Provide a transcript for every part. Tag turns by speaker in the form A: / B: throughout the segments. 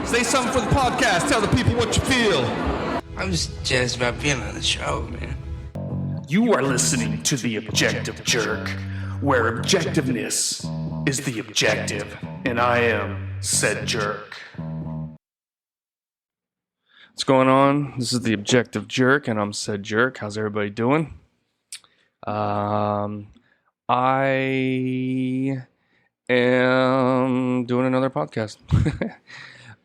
A: Say something for the podcast. Tell the people what you feel.
B: I'm just jazzed about being on the show, man.
C: You are listening to The Objective Jerk, where objectiveness is the objective, and I am said jerk.
D: What's going on? This is The Objective Jerk, and I'm said jerk. How's everybody doing? I am doing another podcast.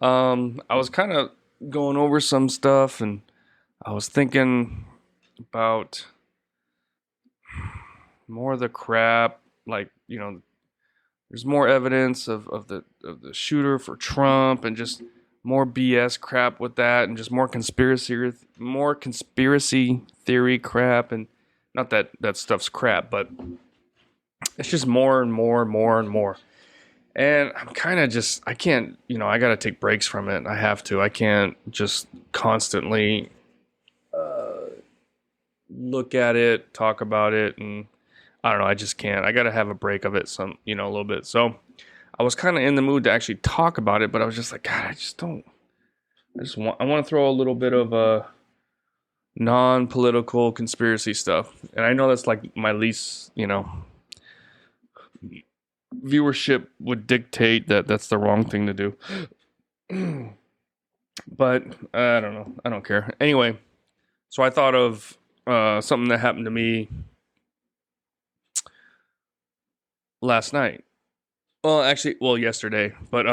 D: I was kind of going over some stuff, and I was thinking about more of the crap, like, you know, there's more evidence of the shooter for Trump, and just more BS crap with that, and just more conspiracy theory crap, and not that that stuff's crap, but it's just more and more and more and more. And I'm kind of just, I can't, you know, I got to take breaks from it. I have to. I can't just constantly look at it, talk about it, and I don't know, I just can't. I got to have a break of it a little bit. So I was kind of in the mood to actually talk about it, but I was just like, God, I want to throw a little bit of non-political conspiracy stuff. And I know that's like my least, you know, viewership would dictate that that's the wrong thing to do. But I don't know. I don't care. Anyway, so I thought of something that happened to me last night. Yesterday. But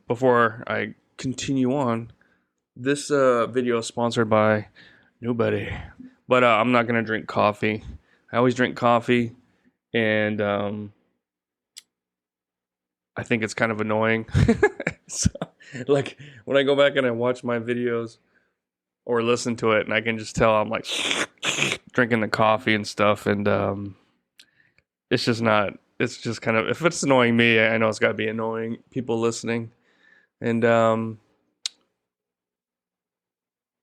D: before I continue on, this video is sponsored by nobody. But I'm not going to drink coffee. I always drink coffee, and I think it's kind of annoying. So, like, when I go back and I watch my videos or listen to it, and I can just tell I'm like drinking the coffee and stuff, and it's just not, it's just kind of, if it's annoying me, I know it's got to be annoying people listening. And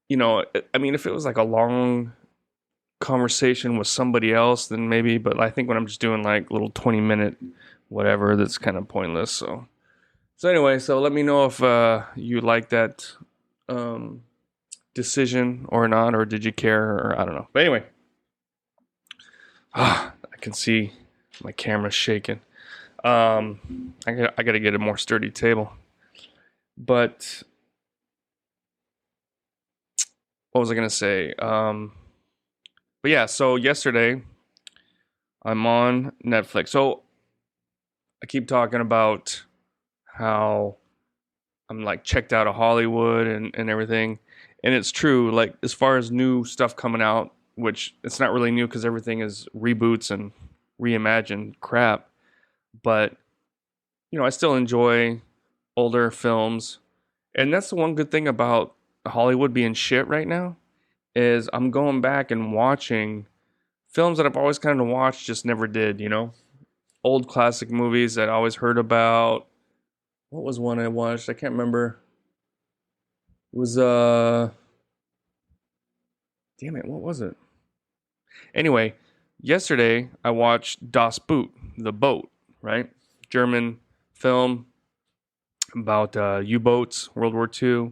D: you know, I mean, if it was like a long conversation with somebody else, then maybe, but I think when I'm just doing like little 20-minute whatever, that's kind of pointless. So anyway, so let me know if you like that decision or not, or did you care, or I don't know. But anyway, I can see my camera's shaking. I got to get a more sturdy table. But what was I gonna say? But yeah, so yesterday I'm on Netflix. So I keep talking about how I'm like checked out of Hollywood and everything. And it's true, like as far as new stuff coming out, which it's not really new because everything is reboots and reimagined crap. But, you know, I still enjoy older films. And that's the one good thing about Hollywood being shit right now, is I'm going back and watching films that I've always kind of watched, just never did, you know? Old classic movies that I always heard about. What was one I watched? I can't remember. It was, damn it, what was it? Anyway, yesterday I watched Das Boot, The Boat, right? German film about U-boats, World War II.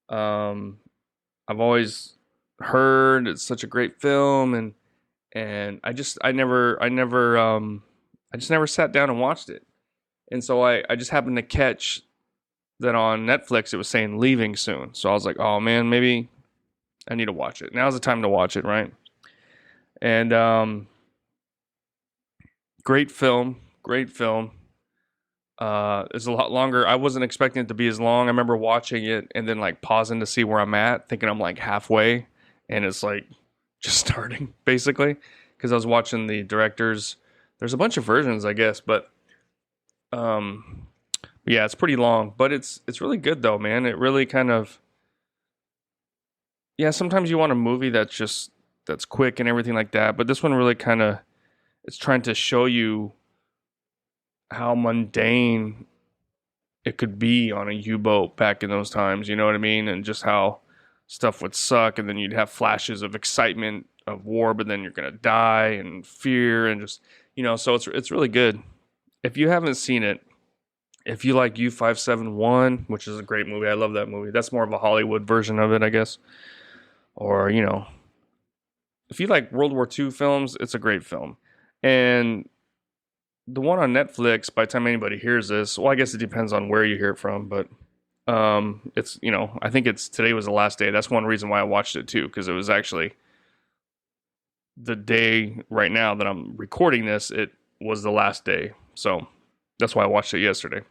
D: I've always heard it's such a great film, and I just never sat down and watched it. And so I just happened to catch that on Netflix it was saying leaving soon. So I was like, oh man, maybe I need to watch it. Now's the time to watch it, right? And great film. It's a lot longer. I wasn't expecting it to be as long. I remember watching it and then like pausing to see where I'm at, thinking I'm like halfway, and it's like just starting basically, because I was watching the director's. There's a bunch of versions, I guess, but yeah, it's pretty long, but it's really good though, man. It really kind of, yeah, sometimes you want a movie that's quick and everything like that, but this one really kind of, it's trying to show you how mundane it could be on a U-boat back in those times, you know what I mean? And just how stuff would suck, and then you'd have flashes of excitement of war, but then you're gonna die, and fear, and just, you know, so it's really good. If you haven't seen it, If you like U571, which is a great movie, I love that movie. That's more of a Hollywood version of it, I guess. Or, you know, if you like World War II films, it's a great film. And the one on Netflix, by the time anybody hears this, well, I guess it depends on where you hear it from, but it's, you know, I think it's today was the last day. That's one reason why I watched it too, because it was actually the day right now that I'm recording this, it was the last day. So that's why I watched it yesterday.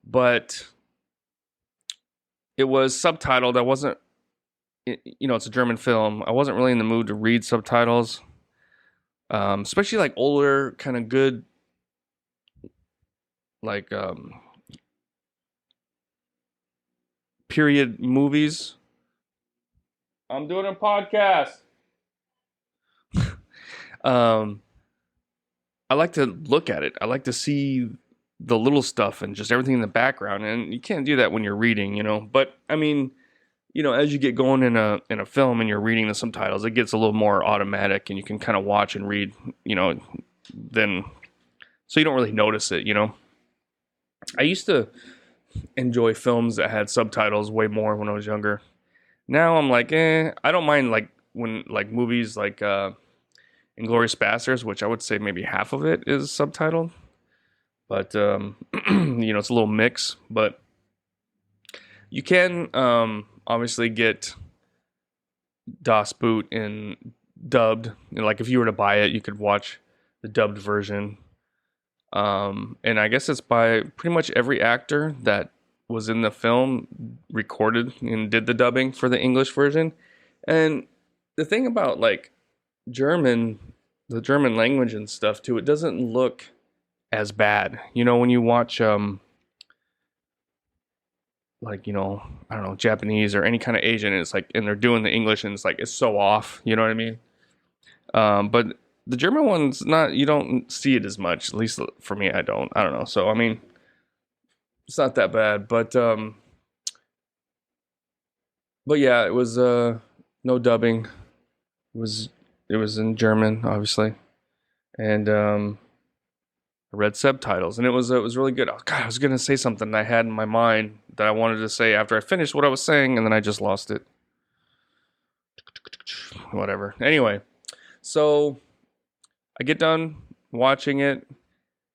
D: But it was subtitled. I wasn't, you know, it's a German film. I wasn't really in the mood to read subtitles. Especially like older, kind of good, like period movies. I'm doing a podcast. I like to look at it. I like to see the little stuff and just everything in the background, and you can't do that when you're reading, you know. But I mean, you know, as you get going in a film and you're reading the subtitles, it gets a little more automatic, and you can kind of watch and read, you know, then so you don't really notice it, you know. I used to enjoy films that had subtitles way more when I was younger. Now I'm like, I don't mind like when like movies like Inglourious Basterds, which I would say maybe half of it is subtitled, but you know, it's a little mix. But you can obviously get Das Boot in dubbed. You know, like if you were to buy it, you could watch the dubbed version. And I guess it's by pretty much every actor that was in the film recorded and did the dubbing for the English version. And the thing about like the German language and stuff too, it doesn't look as bad. You know, when you watch like, you know, I don't know, Japanese or any kind of Asian, it's like, and they're doing the English and it's like, it's so off, you know what I mean? But the German one's not, you don't see it as much, at least for me, I don't know. So, I mean, it's not that bad, but yeah, it was, no dubbing. It was in German, obviously. And, I read subtitles, and it was really good. Oh, God, I was going to say something I had in my mind that I wanted to say after I finished what I was saying, and then I just lost it. Whatever. Anyway, so I get done watching it,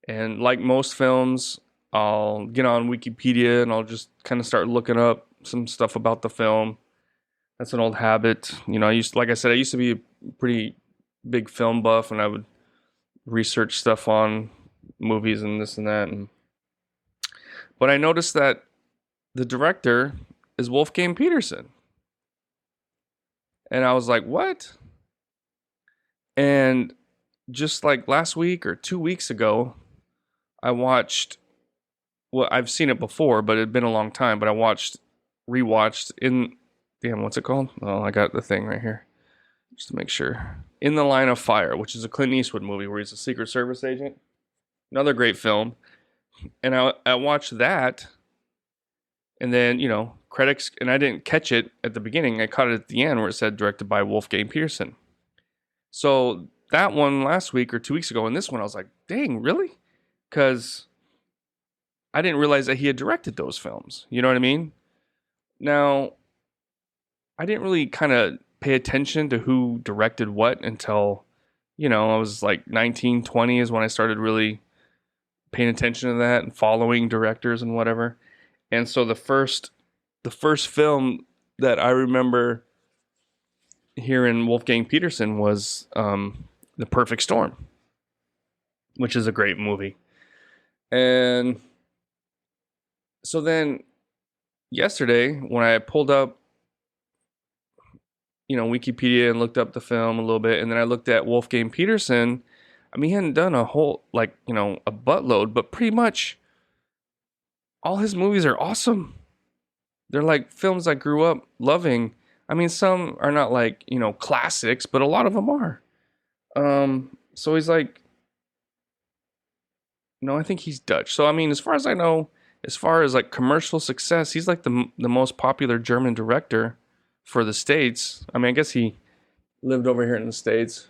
D: and like most films, I'll get on Wikipedia, and I'll just kind of start looking up some stuff about the film. That's an old habit. You know, like I said, I used to be a pretty big film buff, and I would research stuff on movies and this and that, but I noticed that the director is Wolfgang Petersen, and I was like, what? And just like last week or 2 weeks ago, I watched, well, I've seen it before, but it had been a long time, but I rewatched what's it called? Oh, I got the thing right here just to make sure. In the Line of Fire, which is a Clint Eastwood movie where he's a Secret Service agent. Another great film. And I watched that, and then, you know, credits, and I didn't catch it at the beginning. I caught it at the end where it said directed by Wolfgang Petersen. So that one last week or 2 weeks ago, and this one, I was like, dang, really? Because I didn't realize that he had directed those films. You know what I mean? Now, I didn't really kind of pay attention to who directed what until, you know, I was like 19, 20 is when I started really paying attention to that and following directors and whatever. And so the first film that I remember hearing Wolfgang Petersen was The Perfect Storm, which is a great movie. And so then yesterday when I pulled up, you know, Wikipedia and looked up the film a little bit, and then I looked at Wolfgang Petersen. I mean, he hadn't done a whole, like, you know, a buttload, but pretty much all his movies are awesome. They're like films I grew up loving. I mean, some are not like, you know, classics, but a lot of them are. So he's like, no, I think he's Dutch. So, I mean, as far as I know, as far as like commercial success, he's like the most popular German director for the States. I mean, I guess he lived over here in the States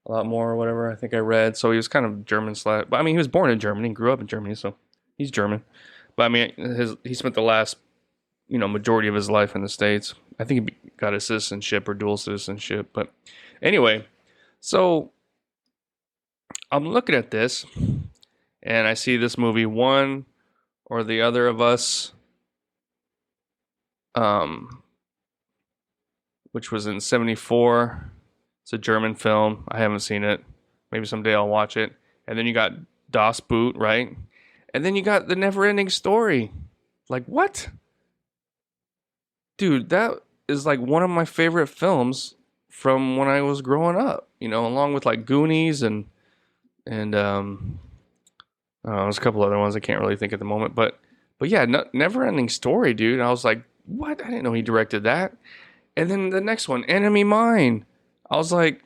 D: a lot more or whatever, I think I read. So he was kind of German but I mean, he was born in Germany, grew up in Germany, so He's German, but I mean, he spent the last, majority of his life in the States. I think he got a citizenship or dual citizenship. But anyway, so I'm looking at this, and I see this movie, One or the Other of Us, which was in '74. It's a German film. I haven't seen it. Maybe someday I'll watch it. And then you got Das Boot, right? And then you got the NeverEnding Story. Like, what? Dude, that is like one of my favorite films from when I was growing up. Along with like Goonies and there's a couple other ones I can't really think at the moment. But yeah, NeverEnding Story, dude. I was like, what? I didn't know he directed that. And then the next one, Enemy Mine. I was like,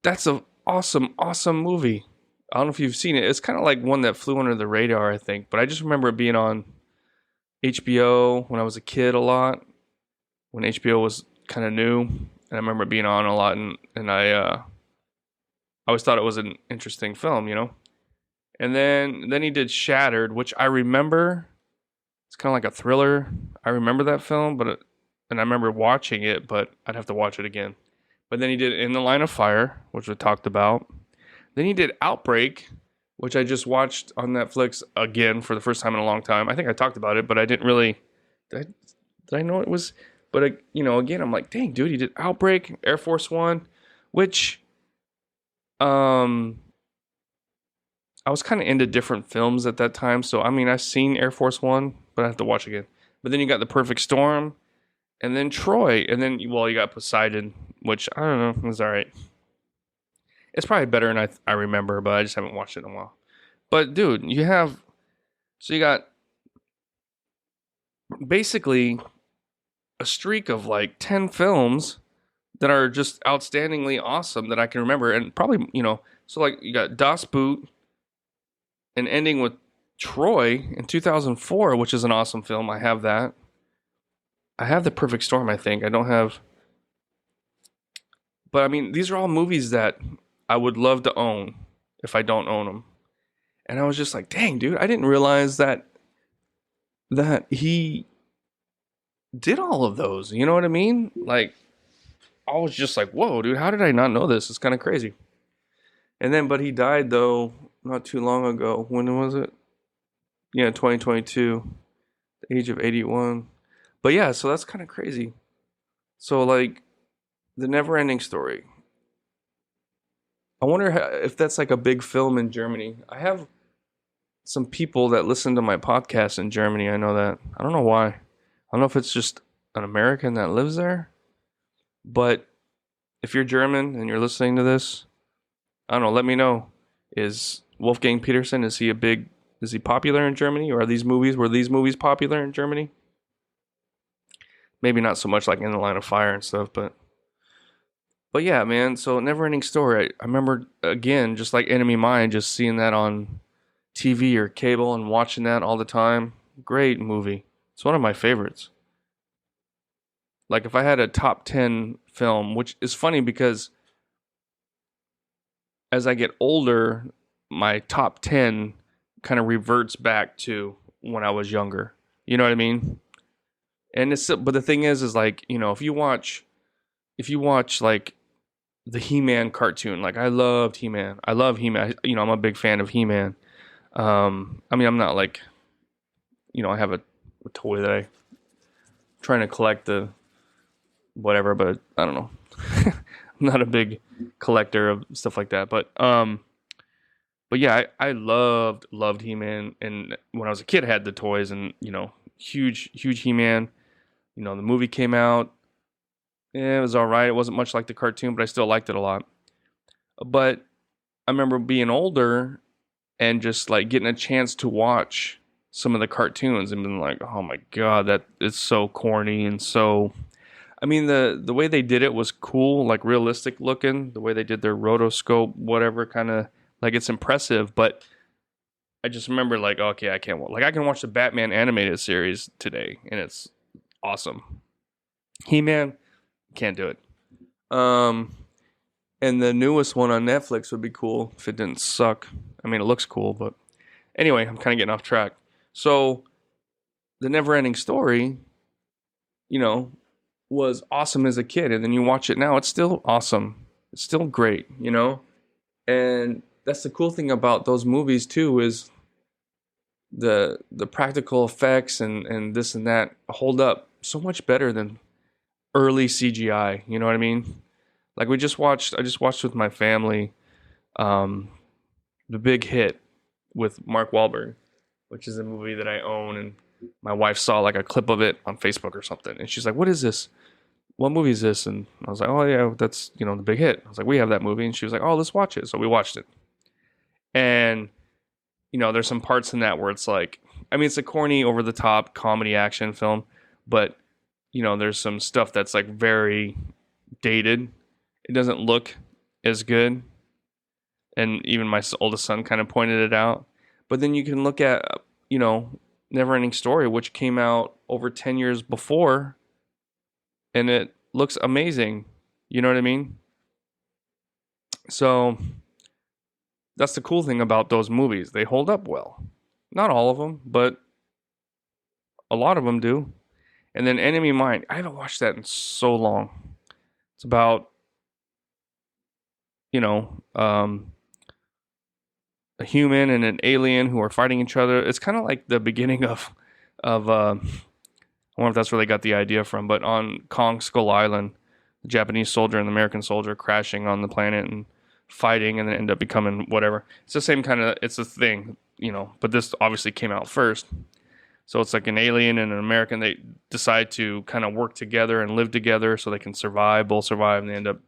D: that's an awesome, awesome movie. I don't know if you've seen it. It's kind of like one that flew under the radar, I think. But I just remember it being on HBO when I was a kid a lot. When HBO was kind of new. And I remember it being on a lot. And I always thought it was an interesting film, And then he did Shattered, which I remember. It's kind of like a thriller. I remember that film, and I remember watching it, but I'd have to watch it again. But then he did In the Line of Fire, which we talked about. Then he did Outbreak, which I just watched on Netflix again for the first time in a long time. I think I talked about it, but I didn't really. Did I know it was? But again, I'm like, dang, dude, he did Outbreak, Air Force One, which, I was kind of into different films at that time. So I mean, I've seen Air Force One, but I have to watch again. But then you got The Perfect Storm, and then Troy, and then you got Poseidon, which I don't know, was all right. It's probably better than I remember, but I just haven't watched it in a while. But dude, you got basically a streak of like 10 films that are just outstandingly awesome that I can remember. And probably, so like you got Das Boot and ending with Troy in 2004, which is an awesome film. I have that. I have The Perfect Storm, I think. I don't have. But I mean, these are all movies that I would love to own if I don't own them. And I was just like, dang, dude, I didn't realize that he did all of those. You know what I mean? Like, I was just like, whoa, dude, how did I not know this? It's kind of crazy. And then, but he died, though, not too long ago. When was it? Yeah, 2022. The age of 81. But yeah, so that's kind of crazy. So, like, the NeverEnding Story. I wonder if that's like a big film in Germany. I have some people that listen to my podcast in Germany. I know that. I don't know why. I don't know if it's just an American that lives there. But if you're German and you're listening to this, I don't know, let me know. Is Wolfgang Petersen, is he popular in Germany? Or were these movies popular in Germany? Maybe not so much like In the Line of Fire and stuff, but yeah, man, so NeverEnding Story, I remember, again, just like Enemy Mine, just seeing that on TV or cable and watching that all the time. Great movie. It's one of my favorites. Like, if I had a top 10 film, which is funny because as I get older, my top 10 kind of reverts back to when I was younger. You know what I mean? And but the thing is like, if you watch like the He-Man cartoon, like I loved He-Man. I love He-Man. I'm a big fan of He-Man. I mean, I'm not like, I have a toy that I'm trying to collect the whatever, but I don't know. I'm not a big collector of stuff like that, but yeah, I loved He-Man, and when I was a kid, I had the toys, and huge He-Man. The movie came out. Yeah, it was all right. It wasn't much like the cartoon, but I still liked it a lot. But I remember being older and just like getting a chance to watch some of the cartoons and being like, oh my God, that is so corny and so. I mean, the way they did it was cool, like realistic looking. The way they did their rotoscope, whatever, kind of like it's impressive. But I just remember like, okay, I can't like I can watch the Batman animated series today, and it's awesome. He-Man, can't do it. And the newest one on Netflix would be cool if it didn't suck. I mean, it looks cool, but Anyway, I'm kind of getting off track. So the NeverEnding Story, was awesome as a kid, and then you watch it now, it's still awesome. It's still great, And that's the cool thing about those movies too, is the practical effects and this and that hold up so much better than early CGI. You know what I mean? Like I just watched with my family, The Big Hit with Mark Wahlberg, which is a movie that I own, and my wife saw like a clip of it on Facebook or something, and she's like, "What is this? What movie is this?" And I was like, "Oh yeah, that's The Big Hit." I was like, "We have that movie," and she was like, "Oh, let's watch it." So we watched it, and there's some parts in that where it's like, I mean, it's a corny, over the top comedy action film, but there's some stuff that's like very dated. It doesn't look as good, and even my oldest son kind of pointed it out. But then you can look at NeverEnding Story, which came out over 10 years before, and it looks amazing. You know what I mean? So that's the cool thing about those movies. They hold up well. Not all of them, but a lot of them do. And then Enemy Mine, I haven't watched that in so long. It's about, a human and an alien who are fighting each other. It's kind of like the beginning of I wonder if that's where they got the idea from, but on Kong Skull Island, the Japanese soldier and the American soldier crashing on the planet and fighting, and then end up becoming whatever. It's the same kind of, it's a thing, but this obviously came out first. So it's like an alien and an American. They decide to kind of work together and live together so they can both survive, and they end up,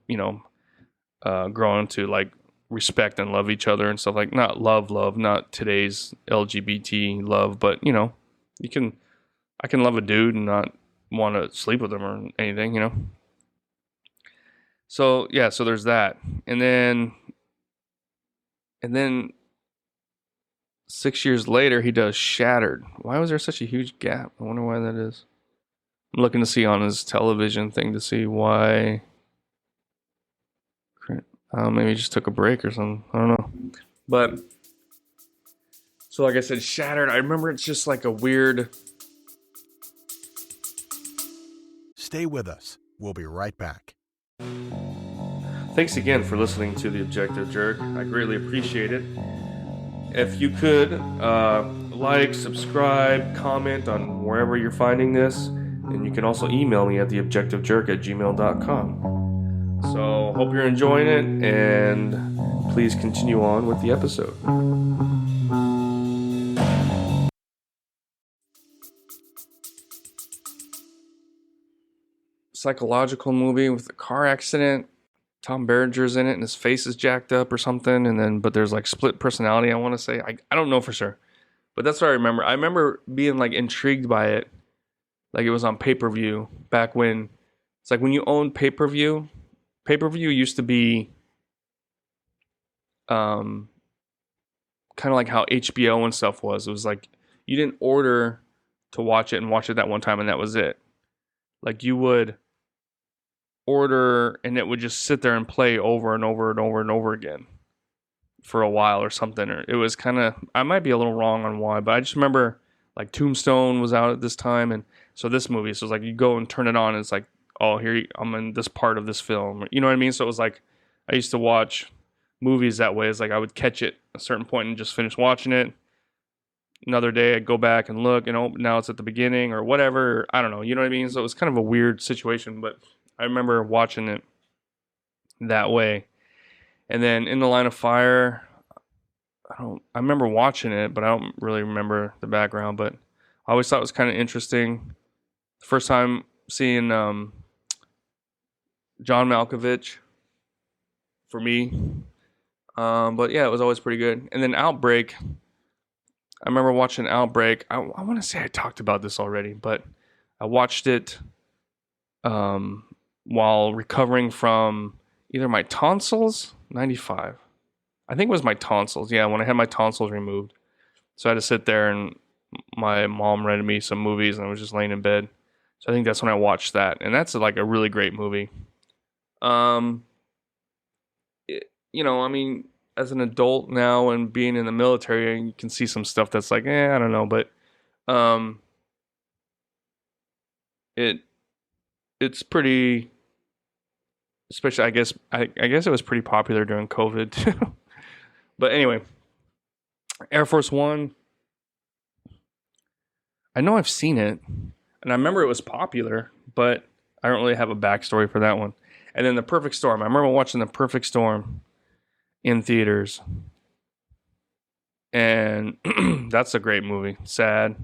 D: growing to like respect and love each other and stuff, like not love, not today's LGBT love, but I can love a dude and not want to sleep with him or anything, So yeah, so there's that. And then 6 years later, he does Shattered. Why was there such a huge gap? I wonder why that is. I'm looking to see on his television thing to see why. Maybe he just took a break or something. I don't know. But, so like I said, Shattered, I remember it's just like a weird...
E: Stay with us. We'll be right back.
D: Thanks again for listening to The Objective Jerk. I greatly appreciate it. If you could, like, subscribe, comment on wherever you're finding this, and you can also email me at theobjectivejerk@gmail.com. So, hope you're enjoying it, and please continue on with the episode. Psychological movie with a car accident. Tom Berenger's in it, and his face is jacked up or something, but there's like split personality, I want to say. I don't know for sure, but that's what I remember. I remember being like intrigued by it, like it was on pay-per-view back when. It's like when you own pay-per-view used to be kind of like how HBO and stuff was. It was like you didn't order to watch it and watch it that one time and that was it. Like you would order and it would just sit there and play over and over and over and over again for a while or something. Or it was kind of, I might be a little wrong on why, but I just remember like Tombstone was out at this time, and so this movie, so it's like you go and turn it on and it's like, oh, I'm in this part of this film. You know what I mean? So it was like, I used to watch movies that way. It's like I would catch it at a certain point and just finish watching it. Another day I'd go back and look, now it's at the beginning or whatever. I don't know. You know what I mean? So it was kind of a weird situation, but I remember watching it that way. And then In the Line of Fire, I remember watching it, but I don't really remember the background, but I always thought it was kind of interesting. The first time seeing John Malkovich for me. But yeah, it was always pretty good. And then Outbreak, I remember watching Outbreak. I want to say I talked about this already, but I watched it while recovering from either my tonsils, 95. I think it was my tonsils. Yeah, when I had my tonsils removed. So I had to sit there and my mom rented me some movies and I was just laying in bed. So I think that's when I watched that. And that's like a really great movie. as an adult now and being in the military, you can see some stuff that's like, I don't know, but it's pretty, especially I guess it was pretty popular during COVID too. But anyway, Air Force One. I know I've seen it, and I remember it was popular, but I don't really have a backstory for that one. And then The Perfect Storm. I remember watching The Perfect Storm in theaters. And that's a great movie. Sad,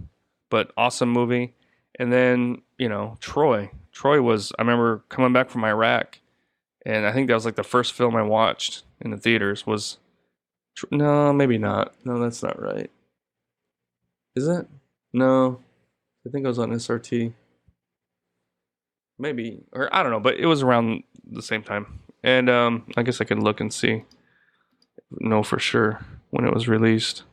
D: but awesome movie. And then, Troy. Troy was, I remember coming back from Iraq, and I think that was like the first film I watched in the theaters was, no, maybe not. No, that's not right. Is it? No. I think it was on SRT. Maybe, or I don't know, but it was around the same time. And I guess I could look and see, know for sure when it was released.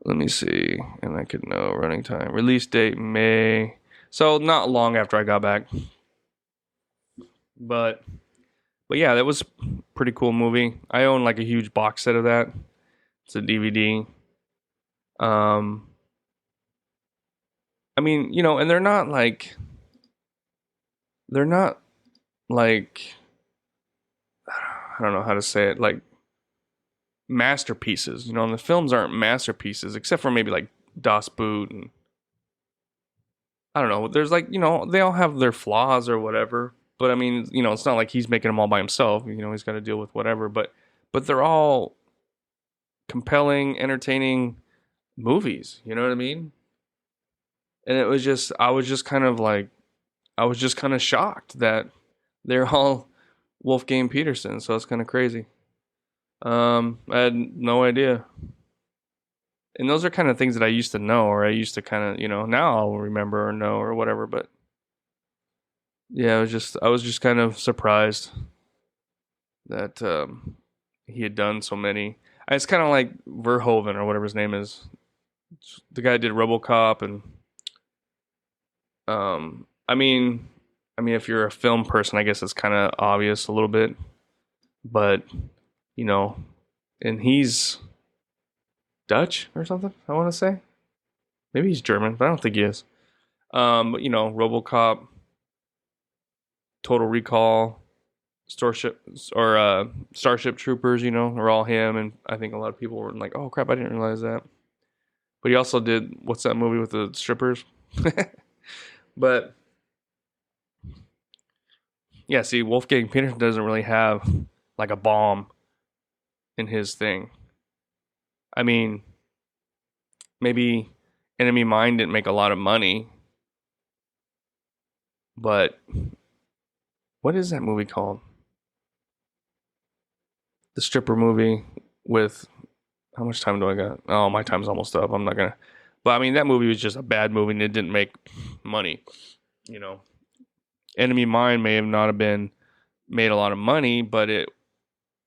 D: Let me see, and I could know running time. Release date May, so not long after I got back. But yeah, that was a pretty cool movie. I own like a huge box set of that. It's a DVD. I mean, and they're not like I don't know how to say it, like masterpieces. And the films aren't masterpieces except for maybe like Das Boot, and I don't know. There's like, they all have their flaws or whatever. But I mean, it's not like he's making them all by himself. He's got to deal with whatever. But they're all compelling, entertaining movies. You know what I mean? And I was just kind of shocked that they're all Wolfgang Petersen. So it's kind of crazy. I had no idea. And those are kind of things that I used to know, or I used to kind of, now I'll remember or know or whatever. But yeah, I was just kind of surprised that he had done so many. It's kind of like Verhoeven or whatever his name is. The guy did RoboCop, and I mean, if you're a film person, I guess it's kind of obvious a little bit, but and he's Dutch or something, I want to say. Maybe he's German, but I don't think he is. But RoboCop, Total Recall, Starship Troopers, are all him, and I think a lot of people were like, "Oh crap, I didn't realize that." But he also did, what's that movie with the strippers? But yeah, see, Wolfgang Petersen doesn't really have like a bomb in his thing. I mean, maybe Enemy Mine didn't make a lot of money, but what is that movie called? The stripper movie with, how much time do I got? Oh, my time's almost up. I'm not gonna. But I mean, that movie was just a bad movie and it didn't make money. Enemy Mine may have not have been made a lot of money, but it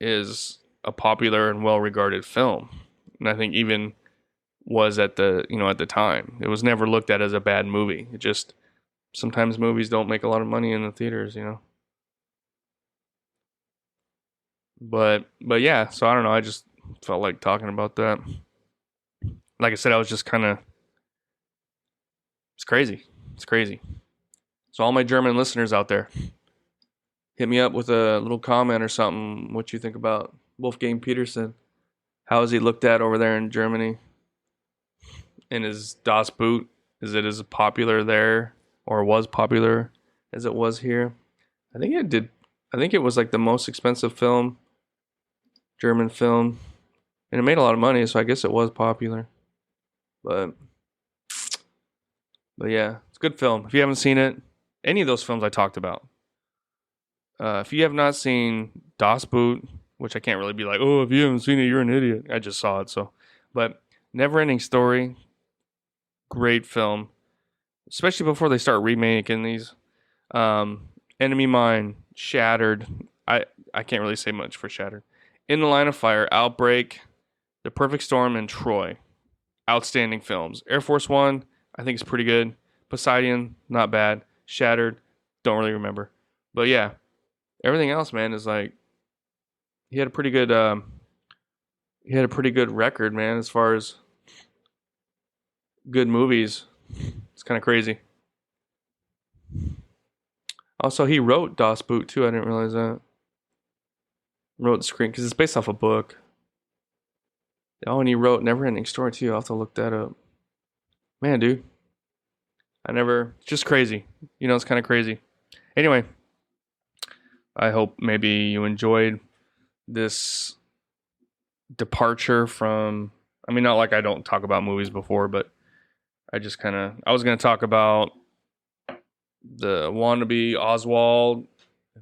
D: is a popular and well-regarded film. And I think even was at the time. It was never looked at as a bad movie. It just, sometimes movies don't make a lot of money in the theaters, But yeah, so I don't know. I just felt like talking about that. Like I said, I was just kind of, it's crazy. It's crazy. So all my German listeners out there, hit me up with a little comment or something. What you think about Wolfgang Petersen? How is he looked at over there in Germany? And is Das Boot, is it as popular there, or was popular as it was here? I think it was like the most expensive German film, and it made a lot of money, so I guess it was popular. But yeah, it's a good film. If you haven't seen it, any of those films I talked about, if you have not seen Das Boot, which I can't really be like, oh, if you haven't seen it, you're an idiot. I just saw it, so. But NeverEnding Story, great film, especially before they start remaking these. Enemy Mine, Shattered. I can't really say much for Shattered. In the Line of Fire, Outbreak, The Perfect Storm, and Troy. Outstanding films. Air Force One, I think it's pretty good. Poseidon, not bad. Shattered, don't really remember. But yeah, everything else, man, is like, he had a pretty good record, man, as far as good movies. It's kind of crazy. Also, he wrote Das Boot too. I didn't realize that. Wrote the screen because it's based off a book. Oh, and he wrote NeverEnding Story too. I'll have to look that up. Man, dude. Just crazy. You know, it's kind of crazy. Anyway, I hope maybe you enjoyed this departure from, I mean, not like I don't talk about movies before, but I was going to talk about the wannabe Oswald,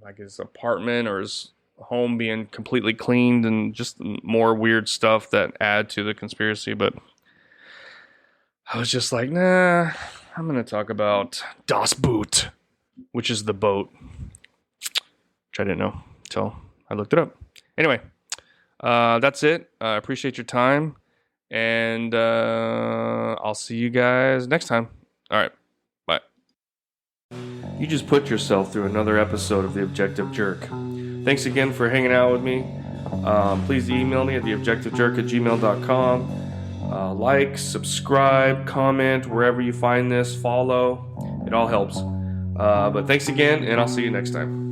D: like his apartment or his home being completely cleaned and just more weird stuff that add to the conspiracy. But I was just like, nah, I'm going to talk about Das Boot, which is the boat, which I didn't know until I looked it up. Anyway, that's it. I appreciate your time, and I'll see you guys next time. All right, bye. You just put yourself through another episode of The Objective Jerk. Thanks again for hanging out with me. Please email me at theobjectivejerk@gmail.com. Like, subscribe, comment wherever you find this, follow. It all helps. But thanks again, and I'll see you next time.